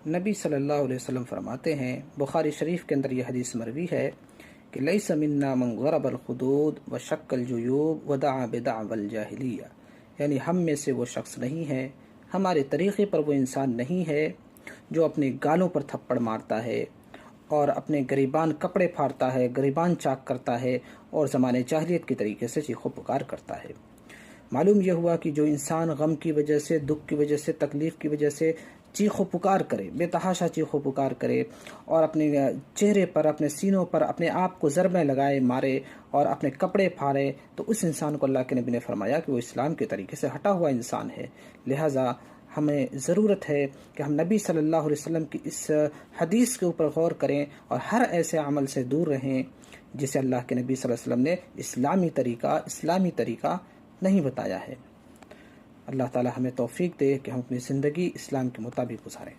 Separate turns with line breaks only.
نبی صلی اللہ علیہ وسلم فرماتے ہیں، بخاری شریف کے اندر یہ حدیث مروی ہے کہ لیس منا من ضرب الخدود وشق الجیوب ودعا بدعوى الجاہلیہ، یعنی ہم میں سے وہ شخص نہیں ہے، ہمارے طریقے پر وہ انسان نہیں ہے جو اپنے گالوں پر تھپڑ مارتا ہے اور اپنے گریبان کپڑے پھاڑتا ہے، گریبان چاک کرتا ہے اور زمانے جاہلیت کے طریقے سے چیخو پکار کرتا ہے۔ معلوم یہ ہوا کہ جو انسان غم کی وجہ سے، دکھ کی وجہ سے، تکلیف کی وجہ سے چیخو پکار کرے، بے تحاشا چیخو پکار کرے اور اپنے چہرے پر، اپنے سینوں پر اپنے آپ کو ضربیں لگائے، مارے اور اپنے کپڑے پھاڑے، تو اس انسان کو اللہ کے نبی نے فرمایا کہ وہ اسلام کے طریقے سے ہٹا ہوا انسان ہے۔ لہٰذا ہمیں ضرورت ہے کہ ہم نبی صلی اللہ علیہ وسلم کی اس حدیث کے اوپر غور کریں اور ہر ایسے عمل سے دور رہیں جسے اللہ کے نبی صلی اللہ علیہ وسلم نے اسلامی طریقہ نہیں بتایا ہے۔ اللہ تعالی ہمیں توفیق دے کہ ہم اپنی زندگی اسلام کے مطابق گزاریں۔